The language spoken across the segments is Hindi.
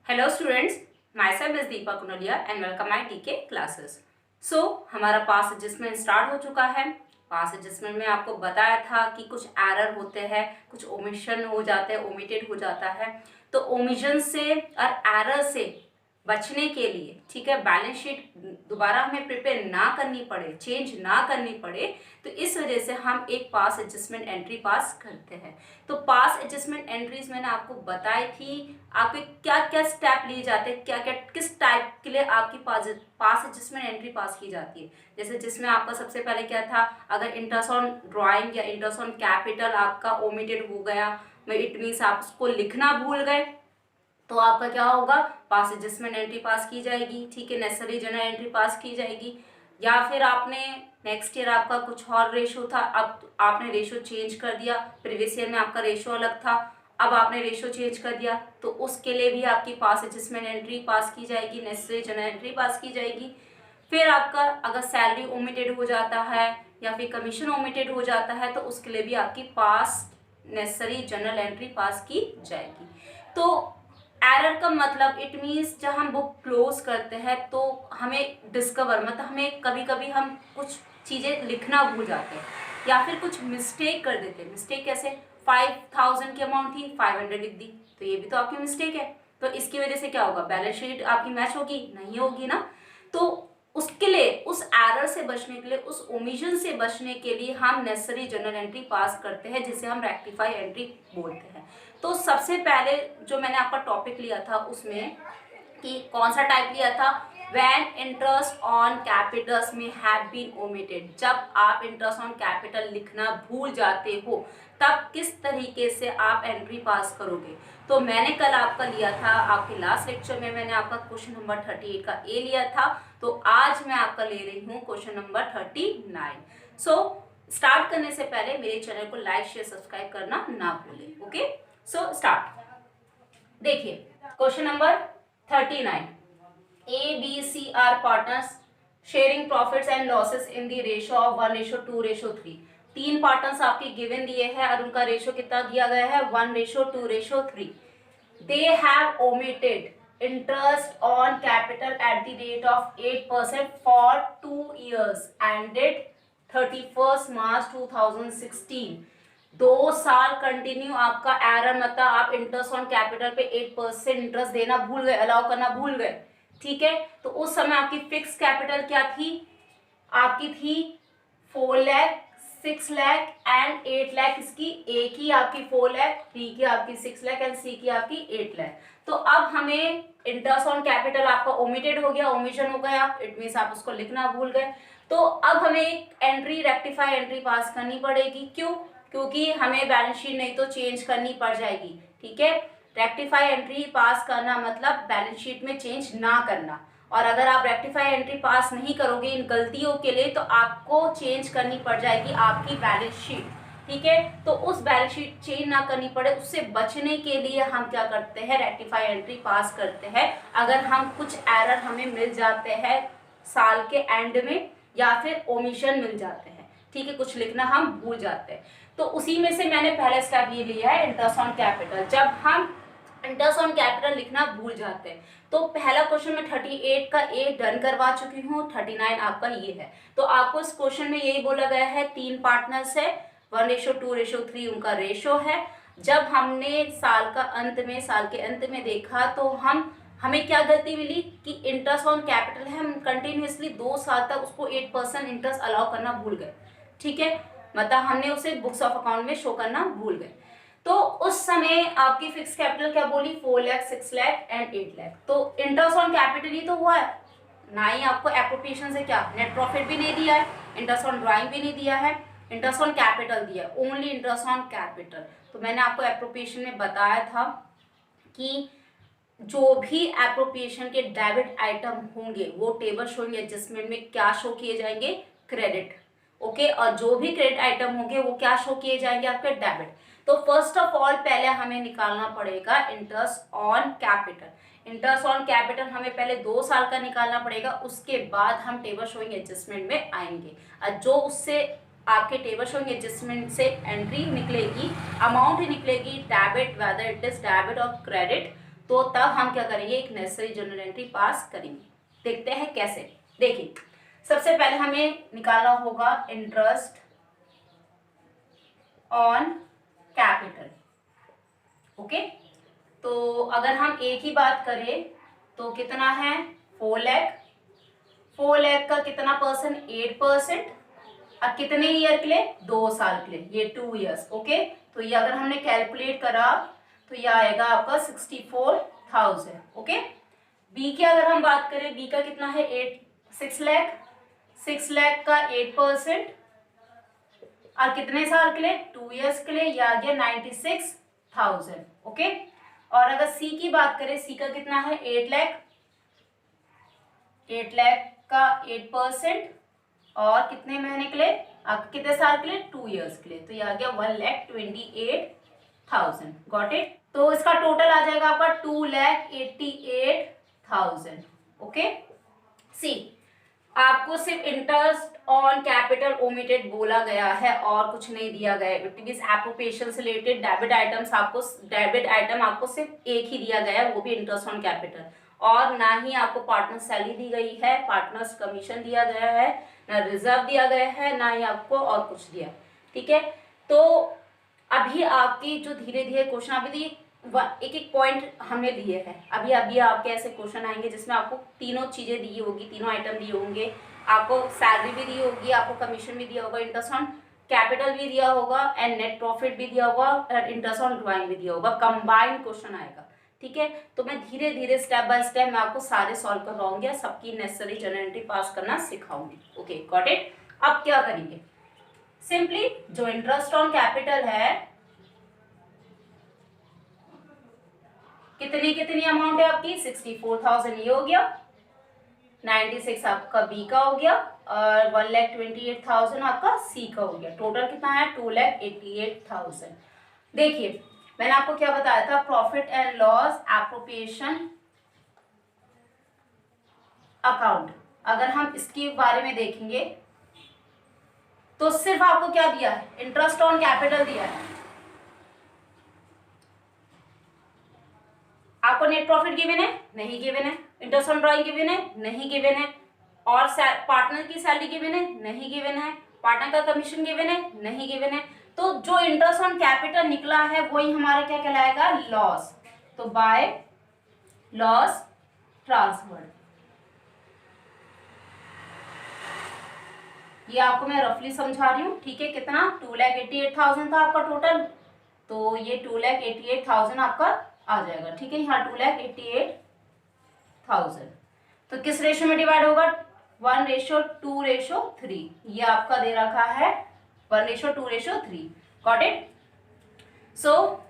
Hello students, myself is Deepa Kunaliya and welcome my TK classes. So हमारा पास्ट एडजस्टमेंट स्टार्ट हो चुका है। पास्ट एडजस्टमेंट में आपको बताया था कि कुछ एरर होते हैं, कुछ ओमिशन हो जाते हैं, ओमिटेड हो जाता है। तो ओमिशन से और एरर से बचने के लिए, ठीक है, बैलेंस शीट दोबारा हमें प्रिपेयर ना करनी पड़े, चेंज ना करनी पड़े, तो इस वजह से हम एक पास एडजस्टमेंट एंट्री पास करते हैं। तो पास एडजस्टमेंट एंट्रीज मैंने आपको बताई थी, आपके क्या क्या स्टेप लिए जाते हैं, क्या क्या किस टाइप के लिए आपकी पास एडजस्टमेंट एंट्री पास की जाती है। जैसे जिसमें आपका सबसे पहले क्या था, अगर इंटरेस्ट ऑन ड्राइंग या इंटरेस्ट ऑन कैपिटल आपका ओमिटेड हो गया, इट मीन्स आप उसको लिखना भूल गए, तो आपका क्या होगा, पास एडजस्टमेंट एंट्री पास की जाएगी, ठीक है, नेसेसरी जनरल एंट्री पास की जाएगी। या फिर आपने नेक्स्ट ईयर आपका कुछ और रेशो था, अब आपने रेशो चेंज कर दिया, प्रीवियस ईयर में आपका रेशो अलग था, अब आपने रेशो चेंज कर दिया, तो उसके लिए भी आपकी पास एडजस्टमेंट एंट्री पास की जाएगी, नेसेसरी जनरल एंट्री पास की जाएगी। फिर आपका अगर सैलरी ओमिटेड हो जाता है या फिर कमीशन ओमिटेड हो जाता है, तो उसके लिए भी आपकी पास नेसेसरी जनरल एंट्री पास की जाएगी। तो एरर का मतलब इट मीन्स जब हम बुक क्लोज करते हैं तो हमें डिस्कवर, मतलब हमें कभी कभी हम कुछ चीज़ें लिखना भूल जाते हैं या फिर कुछ मिस्टेक कर देते हैं। मिस्टेक कैसे, 5000 की अमाउंट थी 500 लिख दी, तो ये भी तो आपकी मिस्टेक है। तो इसकी वजह से क्या होगा, बैलेंस शीट आपकी मैच होगी नहीं होगी ना। तो उसके लिए, उस एरर से बचने के लिए, उस ओमिशन से बचने के लिए हम नेसेसरी जनरल एंट्री पास करते हैं, जिसे हम रेक्टिफाई एंट्री बोलते हैं। तो सबसे पहले जो मैंने आपका टॉपिक लिया था उसमें कि कौन सा टाइप लिया था, व्हेन इंटरेस्ट ऑन कैपिटल्स में हैव बीन ओमिटेड, जब आप इंटरेस्ट ऑन कैपिटल लिखना भूल जाते हो तब किस तरीके से आप एंट्री पास करोगे। तो मैंने कल आपका लिया था, आपके लास्ट लेक्चर में मैंने आपका क्वेश्चन नंबर 38 का ए लिया था, तो आज मैं आपका ले रही हूँ क्वेश्चन नंबर 39। सो स्टार्ट करने से पहले मेरे चैनल को लाइक शेयर सब्सक्राइब करना ना भूलें। Okay, so start. देखिए question number 39, ABC are partners sharing profits and losses in the ratio of 1:2:3। तीन पार्टनर्स आपके गिवन दिए हैं और उनका रेशो कितना दिया गया है, 1:2:3। They have omitted interest on capital at the rate of 8% for 2 years ended 31st March 2016। 2 साल कंटिन्यू आपका एरर, मतलब आप इंटरेस्ट ऑन कैपिटल पे 8% इंटरेस्ट देना भूल गए, अलाउ करना भूल गए, ठीक है। तो उस समय आपकी फिक्स कैपिटल क्या थी, आपकी थी 4 लाख, 6 लाख एंड 8 लाख। इसकी ए की आपकी 4 लाख, बी की आपकी 6 लाख एंड सी की आपकी 8 लाख। तो अब हमें इंटरेस्ट ऑन कैपिटल आपका ओमिटेड हो गया, ओमिशन हो गया, इट मीन्स आप उसको लिखना भूल गए। तो अब हमें एक एंट्री, रेक्टिफाई एंट्री पास करनी पड़ेगी। क्यों, क्योंकि हमें बैलेंस शीट नहीं तो चेंज करनी पड़ जाएगी, ठीक है। रेक्टिफाई एंट्री पास करना मतलब बैलेंस शीट में चेंज ना करना, और अगर आप रेक्टिफाई एंट्री पास नहीं करोगे इन गलतियों के लिए तो आपको चेंज करनी पड़ जाएगी आपकी बैलेंस शीट, ठीक है। तो उस बैलेंस शीट चेंज ना करनी पड़े, उससे बचने के लिए हम क्या करते हैं, रेक्टिफाई एंट्री पास करते हैं। अगर हम कुछ एरर हमें मिल जाते हैं साल के एंड में या फिर ओमिशन मिल जाते हैं, ठीक है, कुछ लिखना हम भूल जाते हैं। तो उसी में से मैंने पहला स्टेप ये लिया है, इंटरेस्ट ऑन कैपिटल। जब हम इंटरेस्ट ऑन कैपिटल लिखना भूल जाते हैं, तो पहला क्वेश्चन में 38 का ए डन करवा चुकी हूँ, 39 आपका ये है। तो आपको इस क्वेश्चन में यही बोला गया है, तीन पार्टनर्स है, 1:2:3 उनका रेशो है। जब हमने साल के अंत में देखा तो हमें क्या गलती मिली कि इंटरेस्ट ऑन कैपिटल है, हम कंटिन्यूसली 2 साल तक उसको 8% इंटरेस्ट अलाउ करना भूल गए, ठीक है, मतलब हमने उसे बुक्स ऑफ अकाउंट में शो करना भूल गए। तो उस समय आपकी फिक्स कैपिटल क्या बोली, 4 लाख, 6 लाख एंड 8 लाख। तो इंटरेस्ट ऑन कैपिटल ही तो हुआ है ना, ही आपको एप्रोप्रिएशन से क्या नेट प्रॉफिट भी नहीं दिया है, इंटरेस्ट ऑन ड्राइंग भी नहीं दिया है, इंटरेस्ट ऑन कैपिटल दिया है, ओनली इंटरेस्ट ऑन कैपिटल। तो मैंने आपको एप्रोप्रिएशन में बताया था कि जो भी एप्रोप्रिएशन के डेबिट आइटम होंगे वो टेबल शोइंग एडजस्टमेंट में क्या शो किए जाएंगे, क्रेडिट, ओके, और जो भी क्रेडिट आइटम होंगे वो क्या शो किए जाएंगे, आपके डेबिट। तो फर्स्ट ऑफ ऑल पहले हमें निकालना पड़ेगा interest on capital. Interest on capital हमें पहले 2 साल का निकालना पड़ेगा, उसके बाद हम टेबल शोइंग एडजस्टमेंट में आएंगे। और जो उससे आपके टेबल शोइंग एडजस्टमेंट से एंट्री निकलेगी, अमाउंट ही निकलेगी debit, whether it is debit और क्रेडिट, तो तब हम क्या करेंगे, एक नेसेसरी जर्नल एंट्री पास करेंगे। देखते हैं कैसे। देखिए, सबसे पहले हमें निकालना होगा इंटरेस्ट ऑन कैपिटल। ओके, तो अगर हम एक ही बात करें तो कितना है 4 लाख। 4 लाख का कितना परसेंट, 8%। अब कितने ईयर के लिए, 2 साल के लिए, ये 2 ईयर्स। ओके, तो ये अगर हमने कैलकुलेट करा तो ये आएगा आपका 64,000। ओके, बी की अगर हम बात करें, बी का कितना है 6 लाख। 6 लाख का 8% और कितने साल के लिए, 2 ईयर्स के लिए, ये आ गया 96,000। ओके, और अगर सी की बात करें, सी का कितना है 8 लाख। 8 लाख का 8% और कितने महीने के लिए, आप कितने साल के लिए, 2 ईयर्स के लिए, तो ये आ गया 1,28,000। Got it. तो इसका टोटल आ जाएगा आपका 2,88,000। ओके, सी आपको सिर्फ इंटरेस्ट ऑन कैपिटल ओमिटेड बोला गया है और कुछ नहीं दिया गया है। इट मींस एप्रोप्रिएशन से रिलेटेड डेबिट आइटम आपको सिर्फ एक ही दिया गया है, वो भी इंटरेस्ट ऑन कैपिटल। और ना ही आपको पार्टनर सैलरी दी गई है, पार्टनर्स कमीशन दिया गया है, ना रिजर्व दिया गया है, ना ही आपको और कुछ दिया। ठीक है, तो अभी आपकी जो धीरे धीरे क्वेश्चन, अभी तो एक एक पॉइंट हमने दिए हैं। अभी अभी आपके ऐसे क्वेश्चन आएंगे जिसमें आपको तीनों चीजें दी होगी, तीनों आइटम दिए होंगे। आपको सैलरी भी दी होगी, आपको कमीशन भी दिया होगा, इंटरेस्ट ऑन कैपिटल भी दिया होगा एंड नेट प्रॉफिट भी दिया होगा और इंटरेस्ट ऑन ड्राइंग भी दिया होगा। कंबाइंड क्वेश्चन आएगा। ठीक है, तो मैं धीरे धीरे स्टेप बाय स्टेप मैं आपको सारे सॉल्व करवाऊंगी, सबकी नेसेसरी जनरल एंट्री पास करना सिखाऊंगी। Okay, got it. अब क्या करेंगे, सिंपली जो इंटरेस्ट ऑन कैपिटल है, कितनी कितनी अमाउंट है आपकी, 64,000 ये हो गया, 96 आपका बी का हो गया और 1,28,000 आपका सी का हो गया। टोटल कितना है 2,88,000। देखिए, मैंने आपको क्या बताया था, profit and loss appropriation account. अगर हम इसके बारे में देखेंगे तो सिर्फ आपको क्या दिया है, इंटरेस्ट ऑन कैपिटल दिया है। आपको नेट प्रॉफिट गिवन है, नहीं गिवन है। इंटरेस्ट ऑन ड्राइंग गिवन है, नहीं गिवन है। और पार्टनर की सैलरी गिवन है, नहीं गिवन है। पार्टनर का कमीशन गिवन है, नहीं गिवन है। तो जो इंटरेस्ट ऑन कैपिटल निकला है वही हमारा क्या कहलाएगा, लॉस। तो बाय लॉस ट्रांसफर्ड, ये आपको मैं रफली समझा रही हूँ। ठीक है, कितना 2,88,000 था आपका टोटल, तो ये 2,88,000 आपका आ जाएगा। ठीक है, यहाँ 2,88,000 तो किस रेशो में डिवाइड होगा, 1:2:3। ये आपका दे रखा है 1:2:3। Got it. सो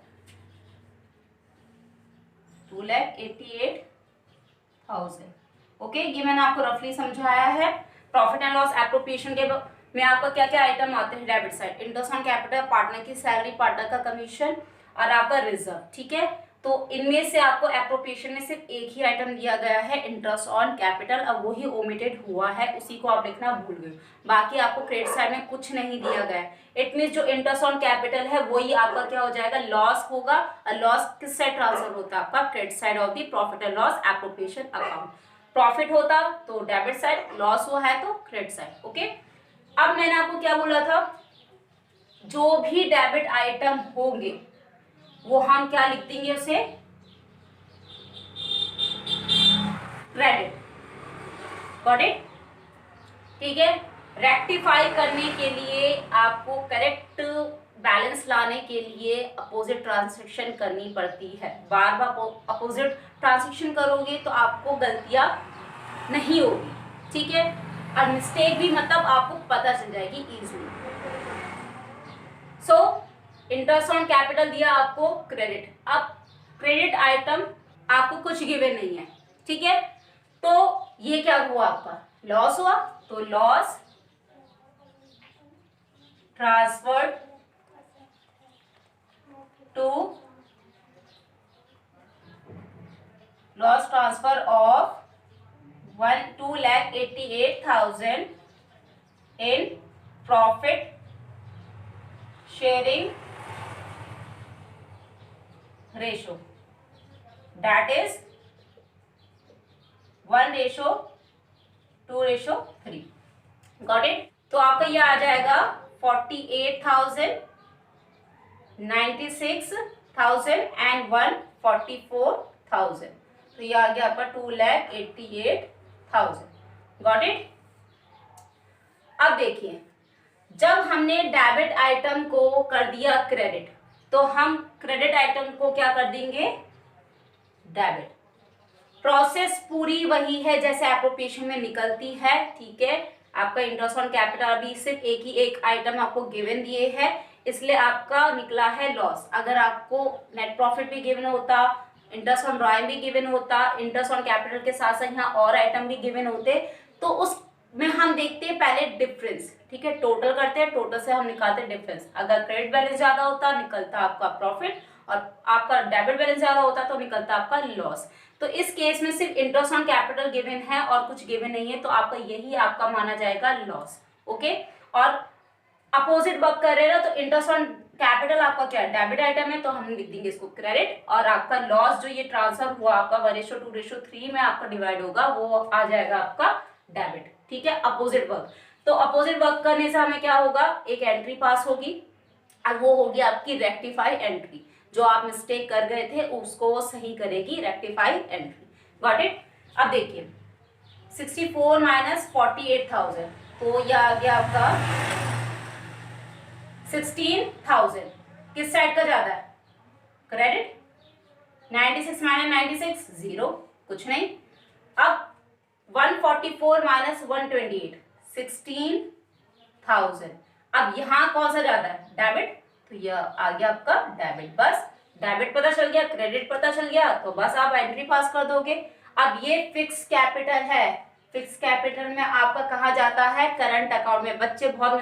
2,88,000। ओके, ये मैंने आपको रफली समझाया है। प्रॉफिट एंड लॉस एप्रोप्रिएशन के में आपका क्या क्या आइटम आते हैं, debit side interest on capital, partner की सैलरी, पार्टनर का कमीशन और आपका रिजर्व। ठीक है, तो इनमें से आपको एप्रोप्रिएशन में सिर्फ एक ही आइटम दिया गया है, इंटरेस्ट ऑन कैपिटल, अब वही ओमिटेड हुआ है, उसी को आप लिखना भूल गए। बाकी आपको क्रेडिट साइड में कुछ नहीं दिया गया है। इट मीन जो इंटरेस्ट ऑन कैपिटल है वही आपका क्या हो जाएगा, लॉस होगा। और लॉस किस साइड ट्रांसफर होता है, आपका credit side of the profit and loss appropriation account. Profit होता तो डेबिट साइड, लॉस हुआ है तो क्रेडिट साइड। ओके, अब मैंने आपको क्या बोला था, जो भी डेबिट आइटम होंगे वो हम क्या लिख देंगे, उसे क्रेडिट। Got it. ठीक है, रेक्टिफाई करने के लिए आपको करेक्ट बैलेंस लाने के लिए अपोजिट ट्रांजैक्शन करनी पड़ती है। बार बार अपोजिट ट्रांजैक्शन करोगे तो आपको गलतियां नहीं होगी। ठीक है, और मिस्टेक भी मतलब आपको पता चल जाएगी easily. So interest on capital दिया आपको क्रेडिट। अब क्रेडिट आइटम आपको कुछ गिवन नहीं है। ठीक है, तो ये क्या हुआ, आपका लॉस हुआ, तो loss transferred to loss transfer of 2,88,000 in profit sharing ratio that is 1:2:3। Got it. तो आपका ये आ जाएगा 48,000, 96,000 एंड 144,000। तो ये आ गया आपका 2,88,000। Got it. अब देखिए, जब हमने डेबिट आइटम को कर दिया क्रेडिट, तो हम क्रेडिट आइटम को क्या कर देंगे, डेबिट। प्रोसेस पूरी वही है जैसे एप्रोप्रिएशन में निकलती है, ठीक है। आपका इंटरेस्ट ऑन कैपिटल अभी सिर्फ एक आइटम आपको गिवन दिए है, इसलिए आपका निकला है लॉस। अगर आपको नेट प्रॉफिट भी गिवन होता, इंटरेस्ट ऑन ड्रॉइंग भी गिवन होता, इंटरेस्ट ऑन कैपिटल के साथ साथ यहाँ और आइटम भी गिवन होते, तो उसमें हम देखते हैं पहले डिफरेंस, ठीक है। टोटल करते हैं, टोटल से हम निकालते हैं डिफरेंस। अगर क्रेडिट बैलेंस ज्यादा होता निकलता आपका प्रॉफिट, और आपका डेबिट बैलेंस ज्यादा होता तो निकलता आपका लॉस। तो इस केस में सिर्फ इंटरेस्ट ऑन कैपिटल गिवन है और कुछ गिवन नहीं है, तो आपका यही आपका माना जाएगा लॉस। ओके। और अपोजिट वर्क कर रहे हैं ना, तो इंटरेस्ट ऑन कैपिटल आपका क्या है, डेबिट आइटम है, तो हम लिख देंगे इसको क्रेडिट। और आपका लॉस जो ये ट्रांसफर हुआ आपका 1:2:3 में आपका डिवाइड होगा, वो आ जाएगा आपका डेबिट, ठीक है। अपोजिट वर्क, तो अपोजिट वर्क करने से हमें क्या होगा, एक एंट्री पास होगी, और वो होगी आपकी रेक्टिफाई एंट्री। जो आप मिस्टेक कर गए थे उसको वो सही करेगी, रेक्टिफाई एंट्री। Got it. अब देखिए 64 - 48,000, तो यह आ गया आपका 16,000। किस साइड का ज्यादा है, क्रेडिट। 96 - 96 0, कुछ नहीं। अब 144 - 128 16,000। अब यहाँ कौन सा ज्यादा है, डेबिट, तो यह आ गया आपका डेबिट। बस डेबिट पता चल गया, क्रेडिट पता चल गया, तो बस आप एंट्री पास कर दोगे। अब ये फिक्स कैपिटल है, फिक्स कैपिटल में आपका कहा जाता है करंट अकाउंट में। बच्चे बहुत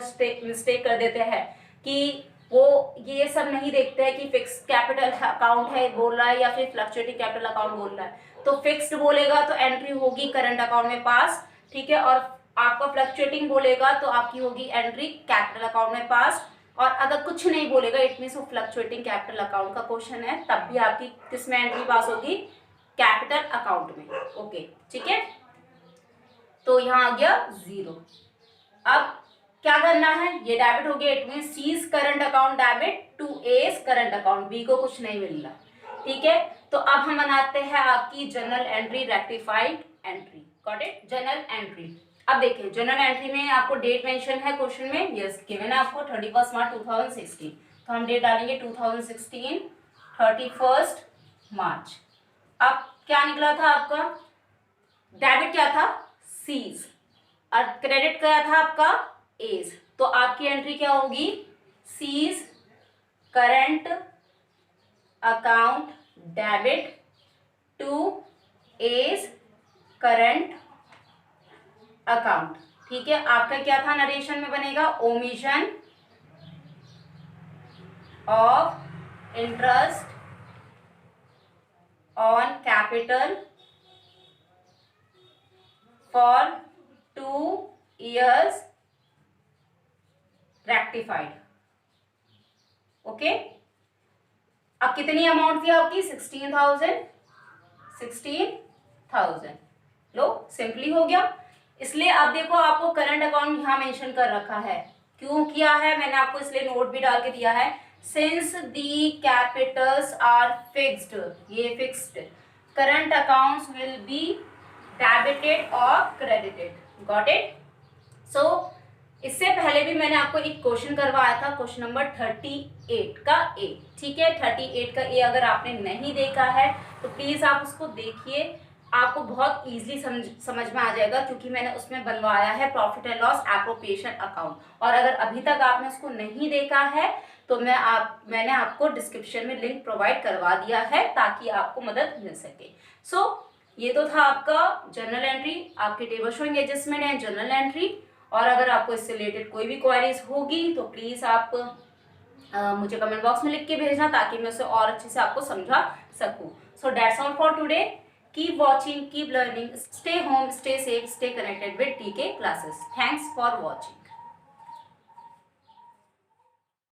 मिस्टेक कर देते हैं कि वो ये सब नहीं देखते हैं कि फिक्स कैपिटल अकाउंट है बोल रहा है या फिर फ्लक्चुएटिंग कैपिटल अकाउंट बोल रहा है। तो फिक्स्ड बोलेगा तो एंट्री होगी करंट अकाउंट में पास, ठीक है। और आपका फ्लक्चुएटिंग बोलेगा तो आपकी होगी एंट्री कैपिटल अकाउंट में पास। और अगर कुछ नहीं बोलेगा, इट मीन्स वो फ्लक्चुएटिंग कैपिटल अकाउंट का क्वेश्चन है, तब भी आपकी किस में एंट्री पास होगी, कैपिटल अकाउंट में। ओके, ठीक है। तो यहाँ आ गया 0। अब क्या करना है, ये डेबिट हो गया, it mean C's current account debit to A's current account, B को कुछ नहीं मिल रहा, ठीक है। तो अब हम बनाते हैं आपकी general entry, rectified entry. Got it. General entry, अब देखिए जनरल एंट्री में आपको डेट मेंशन है क्वेश्चन में, यस गिवन है आपको 31 मार्च 2016, तो हम डेट डालेंगे 2016 31 मार्च। अब क्या निकला था आपका, डेबिट क्या था, सीज, और क्रेडिट क्या था आपका, एज। तो आपकी एंट्री क्या होगी, C's current account debit to A's current account, ठीक है। आपका क्या था, नरेशन में बनेगा omission of interest on capital for 2 years rectified. Okay. अब कितनी अमाउंट थी आपकी, 16,000। लो सिंपली हो गया। इसलिए अब देखो आपको करंट अकाउंट यहाँ मेंशन कर रखा है, क्यों किया है, मैंने आपको इसलिए नोट भी डाल के दिया है। Since the capitals are fixed, ये fixed, current accounts will be debited और क्रेडिटेड। Got it. सो इससे पहले भी मैंने आपको एक क्वेश्चन करवाया था, क्वेश्चन नंबर 38 का ए, ठीक है। 38 का ए अगर आपने नहीं देखा है तो प्लीज आप उसको देखिए, आपको बहुत इजीली समझ में आ जाएगा, क्योंकि मैंने उसमें बनवाया है profit and loss appropriation account. और अगर अभी तक आपने उसको नहीं देखा है तो मैंने आपको डिस्क्रिप्शन में लिंक प्रोवाइड करवा दिया है ताकि आपको मदद मिल सके। सो ये तो था आपका जनरल एंट्री, आपके टेबल शोइंग एडजस्टमेंट है जनरल एंट्री। और अगर आपको इससे रिलेटेड कोई भी क्वेरीज होगी तो प्लीज़ आप मुझे कमेंट बॉक्स में लिख के भेजना, ताकि मैं उसे और अच्छे से आपको समझा सकूं। So that's all for today. Keep watching, keep learning, stay home, stay safe, stay connected with TK classes. Thanks for watching.